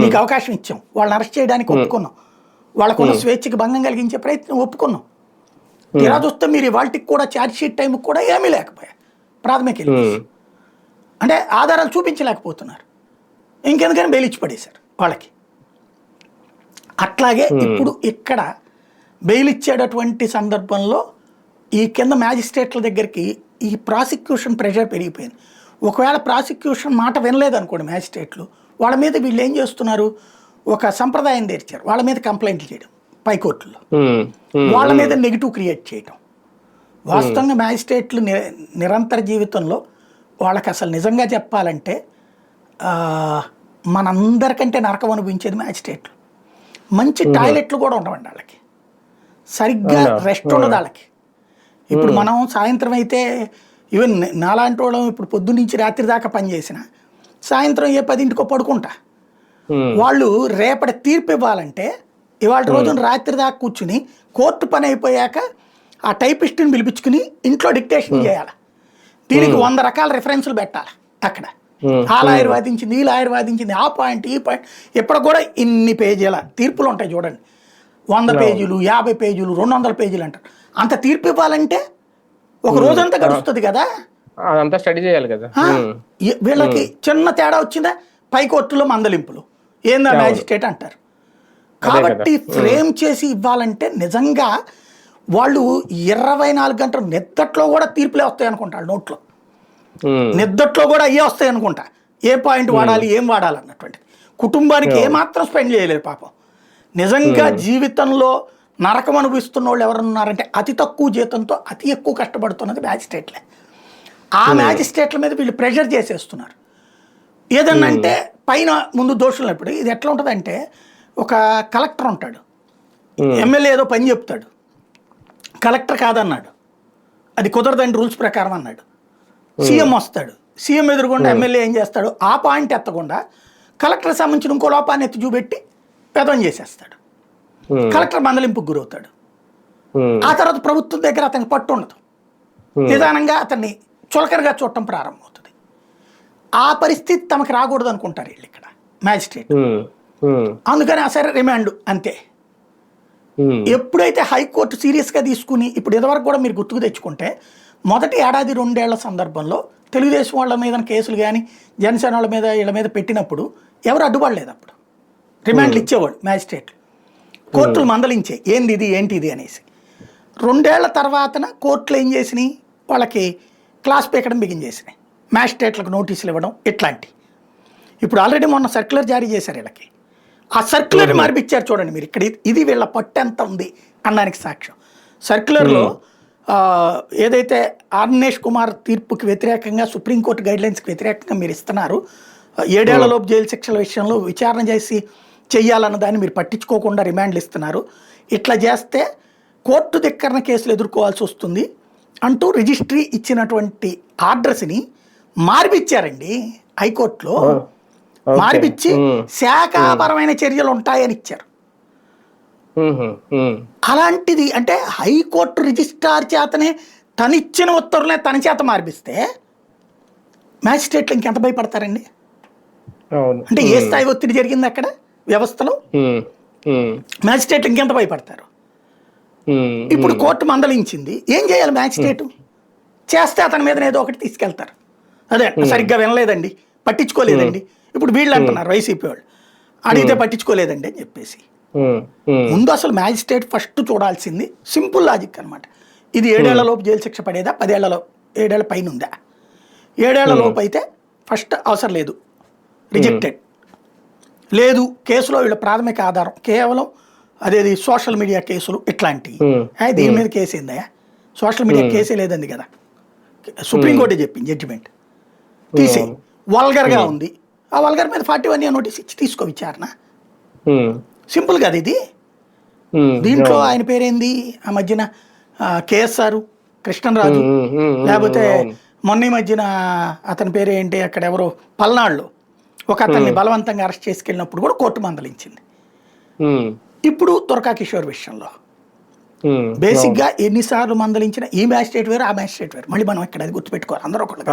మీకు అవకాశం ఇచ్చాం, వాళ్ళని అరెస్ట్ చేయడానికి ఒప్పుకున్నాం, వాళ్ళకున్న స్వేచ్ఛకి భంగం కలిగించే ప్రయత్నం ఒప్పుకున్నాం. తీరా చూస్తే మీరు వాళ్ళకి కూడా ఛార్జ్ షీట్ టైంకి కూడా ఏమీ లేకపోయా, ప్రాథమిక అంటే ఆధారాలు చూపించలేకపోతున్నారు, ఇంకెందుకని బెయిల్ ఇచ్చి పడేశారు వాళ్ళకి. అట్లాగే ఇప్పుడు ఇక్కడ బెయిల్ ఇచ్చేటటువంటి సందర్భంలో ఈ కింద మ్యాజిస్ట్రేట్ల దగ్గరికి ఈ ప్రాసిక్యూషన్ ప్రెషర్ పెరిగిపోయింది. ఒకవేళ ప్రాసిక్యూషన్ మాట వినలేదనుకోండి మ్యాజిస్ట్రేట్లు, వాళ్ళ మీద వీళ్ళు ఏం చేస్తున్నారు, ఒక సంప్రదాయం తెరిచారు, వాళ్ళ మీద కంప్లైంట్లు చేయడం పైకోర్టుల్లో, వాళ్ళ మీద నెగిటివ్ క్రియేట్ చేయడం. వాస్తవంగా మ్యాజిస్ట్రేట్లు నిరంతర జీవితంలో వాళ్ళకి అసలు నిజంగా చెప్పాలంటే మనందరికంటే నరకం అనుభవించేది మ్యాజిస్ట్రేట్లు. మంచి టాయిలెట్లు కూడా ఉండవండి వాళ్ళకి, సరిగ్గా రెస్ట్ ఉండదు వాళ్ళకి. ఇప్పుడు మనం సాయంత్రం అయితే ఈవెన్ నాలాంటి వాళ్ళం ఇప్పుడు పొద్దున్నుంచి రాత్రి దాకా పనిచేసిన సాయంత్రం 10ంటికో పడుకుంటా. వాళ్ళు రేపటి తీర్పు ఇవ్వాలంటే ఇవాళ రోజున రాత్రి దాకా కూర్చుని కోర్టు పని అయిపోయాక ఆ టైపిస్ట్ని పిలిపించుకుని ఇంట్లో డిక్టేషన్ చేయాలి. దీనికి 100 రకాల రిఫరెన్సులు పెట్టాలి. అక్కడ ఆ లాయర్ వాదించింది, ఈ లాయర్ వాదించింది, ఆ పాయింట్ ఈ పాయింట్, ఎప్పుడు కూడా ఇన్ని పేజీల తీర్పులు ఉంటాయి చూడండి, 100 పేజీలు 50 పేజీలు 200 పేజీలు అంటారు. అంత తీర్పు ఇవ్వాలంటే ఒక రోజంతా గడుస్తుంది కదా. అదంతా స్టడీ చేయాలి కదా. వీళ్ళకి చిన్న తేడా వచ్చిందా పైకోర్టులో మందలింపులు, ఏందా మ్యాజిస్ట్రేట్ అంటారు. కాబట్టి ఫ్రేమ్ చేసి ఇవ్వాలంటే నిజంగా వాళ్ళు 24 గంటలు నిద్దట్లో కూడా తీర్పులే వస్తాయి అనుకుంటారు, నోట్లో నిద్దట్లో కూడా అయ్యే వస్తాయి అనుకుంటా. ఏ పాయింట్ వాడాలి, ఏం వాడాలి అన్నటువంటి. కుటుంబానికి ఏమాత్రం స్పెండ్ చేయలేరు పాపం. నిజంగా జీవితంలో నరకం అనుభవిస్తున్న వాళ్ళు ఎవరున్నారంటే అతి తక్కువ జీతంతో అతి ఎక్కువ కష్టపడుతున్నది మ్యాజిస్ట్రేట్లే. ఆ మ్యాజిస్ట్రేట్ల మీద వీళ్ళు ప్రెషర్ చేసేస్తున్నారు. ఏదన్నా అంటే పైన ముందు దోషులు. ఇప్పుడు ఇది ఎట్లా ఉంటుందంటే, ఒక కలెక్టర్ ఉంటాడు, ఎమ్మెల్యే ఏదో పని చెప్తాడు, కలెక్టర్ కాదన్నాడు, అది కుదరదండి రూల్స్ ప్రకారం అన్నాడు. సీఎం వస్తాడు, సీఎం ఎదురుగుండా ఎమ్మెల్యే ఏం చేస్తాడు, ఆ పాయింట్ ఎత్తకుండా కలెక్టర్ సంబంధించిన ఇంకో లోపాన్ని ఎత్తి చూపెట్టి పెదం చేసేస్తాడు. కలెక్టర్ మందలింపుకు గురవుతాడు. ఆ తర్వాత ప్రభుత్వం దగ్గర అతనికి పట్టు ఉండదు, నిదానంగా అతన్ని చులకనగా చూడటం ప్రారంభమవుతుంది. ఆ పరిస్థితి తమకు రాకూడదు అనుకుంటారు వీళ్ళు ఇక్కడ మ్యాజిస్ట్రేట్. అందుకని సరే రిమాండ్ అంతే. ఎప్పుడైతే హైకోర్టు సీరియస్గా తీసుకుని, ఇప్పుడు ఇదివరకు కూడా మీరు గుర్తుకు తెచ్చుకుంటే మొదటి ఏడాది 2 ఏళ్ల సందర్భంలో తెలుగుదేశం వాళ్ళ మీద కేసులు కానీ జనసేన వాళ్ళ మీద వీళ్ళ మీద పెట్టినప్పుడు ఎవరు అడ్డుపడలేదు. అప్పుడు రిమాండ్లు ఇచ్చేవాడు మ్యాజిస్ట్రేట్లు, కోర్టులు మందలించే ఏంది ఇది ఏంటి ఇది అనేసి. 2 ఏళ్ల తర్వాతన కోర్టులు ఏం చేసినాయి, వాళ్ళకి క్లాస్ పీకడం బిగించేసినాయి, మ్యాజిస్ట్రేట్లకు నోటీసులు ఇవ్వడం ఇట్లాంటి. ఇప్పుడు ఆల్రెడీ మొన్న సర్క్యులర్ జారీ చేశారు వీళ్ళకి. ఆ సర్క్యులర్ మార్పిచ్చారు చూడండి మీరు. ఇక్కడ ఇది వీళ్ళ పట్టు ఎంత ఉంది అనడానికి సాక్ష్యం. సర్క్యులర్లో ఏదైతే ఆర్నేష్ కుమార్ తీర్పుకి వ్యతిరేకంగా సుప్రీంకోర్టు గైడ్లైన్స్కి వ్యతిరేకంగా మీరు ఇస్తున్నారు, 7 ఏళ్లలోపు జైలు శిక్షల విషయంలో విచారణ చేసి చెయ్యాలన్న దాన్ని మీరు పట్టించుకోకుండా రిమాండ్లు ఇస్తున్నారు, ఇట్లా చేస్తే కోర్టు ధిక్కరణ కేసులు ఎదుర్కోవాల్సి వస్తుంది అంటూ రిజిస్ట్రీ ఇచ్చినటువంటి ఆర్డర్స్ని మార్పిచ్చారండి హైకోర్టులో. మార్పిచ్చి శాఖాపరమైన చర్యలు ఉంటాయని ఇచ్చారు. అలాంటిది అంటే హైకోర్టు రిజిస్ట్రార్ చేతనే తనిచ్చిన ఉత్తర్వులే తన చేత మార్పిస్తే మ్యాజిస్ట్రేట్లు ఇంకెంత భయపడతారండి. అంటే ఏ స్థాయి ఒత్తిడి జరిగింది అక్కడ వ్యవస్థలో, మ్యాజిస్ట్రేట్లు ఇంకెంత భయపడతారు. ఇప్పుడు కోర్టు మందలించింది, ఏం చేయాలి మ్యాజిస్ట్రేటు? చేస్తే అతని మీద ఏదో ఒకటి తీసుకెళ్తారు. అదే సరిగ్గా వినలేదండి, పట్టించుకోలేదండి. ఇప్పుడు వీళ్ళు అంటున్నారు వైసీపీ వాళ్ళు, అడిగితే పట్టించుకోలేదండి అని చెప్పేసి. ముందు అసలు మ్యాజిస్ట్రేట్ ఫస్ట్ చూడాల్సింది సింపుల్ లాజిక్ అనమాట. ఇది 7 ఏళ్లలోపు జైలు శిక్ష పడేదా, 7 ఏళ్ల పైన ఉందా? 7 ఏళ్లలోపు అయితే ఫస్ట్ అవసరం లేదు, రిజెక్టెడ్. లేదు కేసులో వీళ్ళ ప్రాథమిక ఆధారం కేవలం అదేది సోషల్ మీడియా కేసులు ఇట్లాంటివి, దీని మీద కేసు ఏందా, సోషల్ మీడియా కేసే లేదండి కదా, సుప్రీంకోర్టే చెప్పింది జడ్జిమెంట్, తీసే వల్గర్గా ఉంది, ఆ వల్గర్ మీద 41A నోటీస్ ఇచ్చి తీసుకో విచారణ. సింపుల్ కదా ఇది. దీంట్లో ఆయన పేరేంది ఆ మధ్యన కేఎస్ఆర్ కృష్ణరాజు, లేకపోతే మొన్న మధ్యన అతని పేరేంటి అక్కడ ఎవరో పల్నాడులో ఒక అతన్ని బలవంతంగా అరెస్ట్ చేసుకెళ్ళినప్పుడు కూడా కోర్టు మందలించింది. ఇప్పుడు తురకా కిషోర్ విషయంలో బేసిక్ గా ఎన్నిసార్లు మందలించిన ఈ మ్యాజిస్ట్రేట్ వేరు, ఆ మ్యాజిస్ట్రేట్ వేరు. మళ్ళీ మనం ఇక్కడ అది గుర్తుపెట్టుకోవాలి అందరూ ఒకళ్ళు.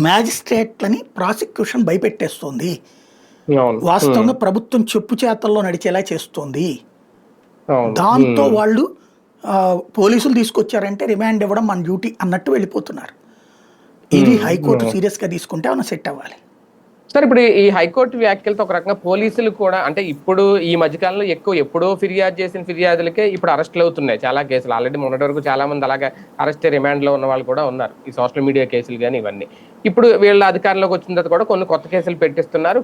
మ్యాజిస్ట్రేట్లని ప్రాసిక్యూషన్ భయపెట్టేస్తుంది, వాస్తవంగా ప్రభుత్వం చెప్పు చేతల్లో నడిచేలా చేస్తుంది. దాంతో వాళ్ళు పోలీసులు తీసుకొచ్చారంటే రిమాండ్ ఇవ్వడం మన డ్యూటీ అన్నట్టు వెళ్ళిపోతున్నారు. ఇది హైకోర్టు సీరియస్ గా తీసుకుంటే మనం సెట్ అవ్వాలి. సార్ ఇప్పుడు ఈ హైకోర్టు వ్యాఖ్యలతో ఒక రకంగా పోలీసులు కూడా అంటే ఇప్పుడు ఈ మధ్యకాలంలో ఎప్పుడో ఫిర్యాదు చేసిన ఫిర్యాదులకే ఇప్పుడు అరెస్టులు అవుతున్నాయి చాలా కేసులు. ఆల్రెడీ మొన్నటి వరకు చాలా మంది అలాగే అరెస్ట్ రిమాండ్లో ఉన్న వాళ్ళు కూడా ఉన్నారు, ఈ సోషల్ మీడియా కేసులు కానీ ఇవన్నీ. ఇప్పుడు వీళ్ళ అధికారంలోకి వచ్చిన తర్వాత కూడా కొన్ని కొత్త కేసులు పెట్టిస్తున్నారు,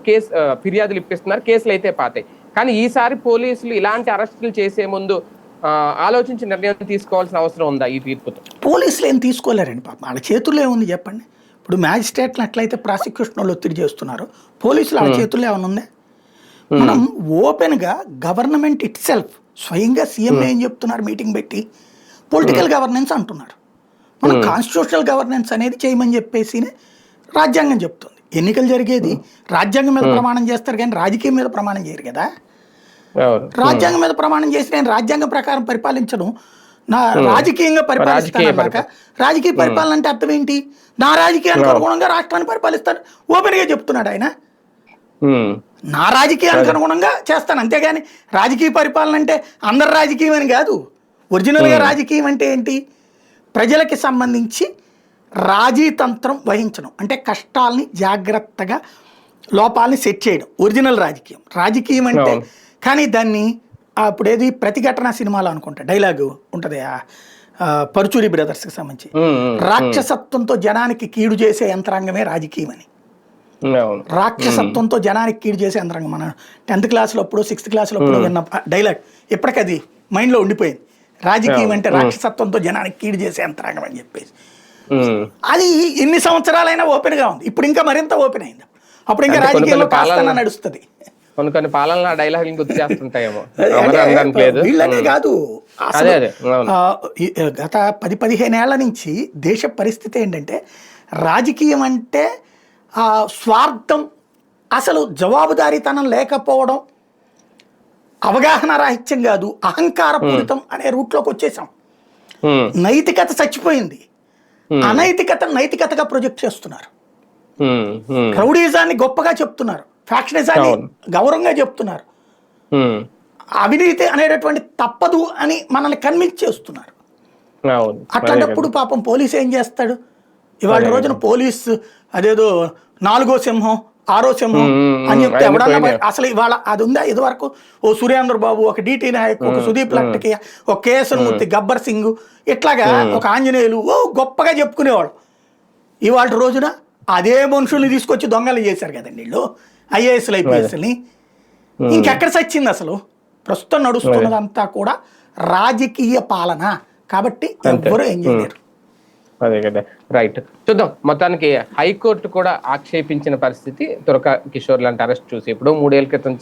ఫిర్యాదులు ఇప్పిస్తున్నారు, కేసులు అయితే పాతాయి. కానీ ఈసారి పోలీసులు ఇలాంటి అరెస్టులు చేసే ముందు ఆలోచించి నిర్ణయం తీసుకోవాల్సిన అవసరం ఉందా ఈ తీర్పుతో? పోలీసులు ఏం తీసుకోలేరండి పాపం, వాళ్ళ చేతుల్లో ఏముంది చెప్పండి. ఇప్పుడు మ్యాజిస్ట్రేట్లు ఎట్లయితే ప్రాసిక్యూషన్ వాళ్ళు ఒత్తిడి చేస్తున్నారు, పోలీసులు వాళ్ళ చేతుల్లో ఏమైనా ఉందా? మనం ఓపెన్గా గవర్నమెంట్ ఇట్ సెల్ఫ్ స్వయంగా సీఎం ఏం చెప్తున్నారు మీటింగ్ పెట్టి, పొలిటికల్ గవర్నెన్స్ అంటున్నారు. మనం కాన్స్టిట్యూషనల్ గవర్నెన్స్ అనేది చేయమని చెప్పేసి రాజ్యాంగం చెప్తుంది. ఎన్నికలు జరిగేది రాజ్యాంగం మీద ప్రమాణం చేస్తారు కానీ రాజకీయం మీద ప్రమాణం చేయరు కదా. రాజ్యాంగం మీద ప్రమాణం చేసి నేను రాజ్యాంగం ప్రకారం పరిపాలించను, నా రాజకీయంగా పరిపాలిస్తాను. రాజకీయ పరిపాలన అంటే అర్థం ఏంటి? నా రాజకీయానికి అనుగుణంగా రాష్ట్రాన్ని పరిపాలిస్తాను ఓపెన్ గా చెప్తున్నాడు ఆయన. నా రాజకీయానికి అనుగుణంగా చేస్తాను, అంతేగాని రాజకీయ పరిపాలన అంటే అందరు రాజకీయం అని కాదు. ఒరిజినల్గా రాజకీయం అంటే ఏంటి? ప్రజలకి సంబంధించి రాజీ తంత్రం వహించడం అంటే కష్టాల్ని జాగ్రత్తగా లోపాలని సెట్ చేయడం ఒరిజినల్ రాజకీయం. రాజకీయం అంటే అవును. కానీ దాన్ని అప్పుడు ఏది ప్రతిఘటన సినిమాలో అనుకుంటా డైలాగు ఉంటుంది పరుచూరి బ్రదర్స్కి సంబంధించి, రాక్షసత్వంతో జనానికి కీడు చేసే యంత్రాంగమే రాజకీయం అని. అవును. రాక్షసత్వంతో జనానికి కీడు చేసే యంత్రాంగం మన 10th క్లాస్లో అప్పుడు 6th క్లాస్లో అప్పుడు విన్న డైలాగ్ ఇప్పటికది మైండ్లో ఉండిపోయింది. రాజకీయం అంటే రాక్షసత్వంతో జనానికి కీడు చేసే యంత్రాంగం అని చెప్పేసి. అది ఎన్ని సంవత్సరాలైనా ఓపెన్ గా ఉంది, ఇప్పుడు ఇంకా మరింత ఓపెన్ అయింది. అప్పుడు ఇంకా రాజకీయాల్లో కాస్త నడుస్తుంది. కొన్ని పాలన డైలాగులు గుర్తు చేస్తుంటాయేమో. వీళ్ళనే కాదు అసలు గత 10-15 ఏళ్ల నుంచి దేశ పరిస్థితి ఏంటంటే రాజకీయం అంటే స్వార్థం, అసలు జవాబుదారీతనం లేకపోవడం, అవగాహన రాహిత్యం కాదు అహంకారపూరితం అనే రూట్లోకి వచ్చేసాం. నైతికత చచ్చిపోయింది, నైతికతగా ప్రొజెక్ట్ చేస్తున్నారు. రౌడీజాన్ని గొప్పగా చెప్తున్నారు, ఫ్యాక్షనిజాన్ని గౌరవంగా చెప్తున్నారు, అవినీతి అనేటటువంటి తప్పదు అని మనల్ని కన్విన్స్ చేస్తున్నారు. అట్లాంటప్పుడు పాపం పోలీసు ఏం చేస్తాడు? ఇవాళ రోజున పోలీసు అదేదో 4వ సింహం 6వ సింహం అని చెప్తే ఎవడన్నా అసలు ఇవాళ అది ఉందా? ఇది వరకు ఓ సురేంద్ర బాబు, ఒక డిటి నాయక్, ఒక సుదీప్ లక్టకి, ఒక కేఎస్ఎన్ మూర్తి, గబ్బర్ సింగ్, ఇట్లాగా ఒక ఆంజనేయులు గొప్పగా చెప్పుకునేవాడు. ఇవాళ రోజున అదే మనుషుల్ని తీసుకొచ్చి దొంగలు చేశారు కదండి వీళ్ళు, ఐఏఎస్లు ఐపీఎస్ని. ఇంకెక్కడ సచ్చింది అసలు? ప్రస్తుతం నడుస్తున్నదంతా కూడా రాజకీయ పాలన కాబట్టి ఎవ్వరూ ఏం చేయలేరు. అదే కదా, రైట్. చూద్దాం. మొత్తానికి హైకోర్టు కూడా ఆక్షేపించిన పరిస్థితి తురక కిషోర్ లాంటి అరెస్ట్ చూసి, ఇప్పుడు 3 ఏళ్ల క్రితం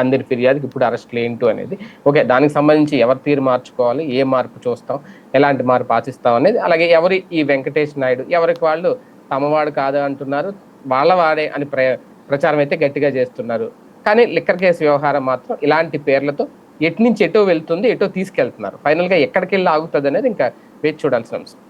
అందరి ఫిర్యాదుకి ఇప్పుడు అరెస్టులు ఏంటో అనేది. ఓకే, దానికి సంబంధించి ఎవరి తీరు మార్చుకోవాలి, ఏ మార్పు చూస్తాం, ఎలాంటి మార్పు ఆశిస్తాం అనేది, అలాగే ఎవరి ఈ వెంకటేష్ నాయుడు ఎవరికి వాళ్ళు తమవాడు కాదు అంటున్నారు, వాళ్ళ వాడే అని ప్రచారం అయితే గట్టిగా చేస్తున్నారు. కానీ లిక్కర్ కేసు వ్యవహారం మాత్రం ఇలాంటి పేర్లతో ఎటు నుంచి ఎటో వెళ్తుంది, ఎటో తీసుకెళ్తున్నారు. ఫైనల్గా ఎక్కడికి వెళ్ళి ఆగుతుంది అనేది ఇంకా వేచి చూడాల్సిన అంశం.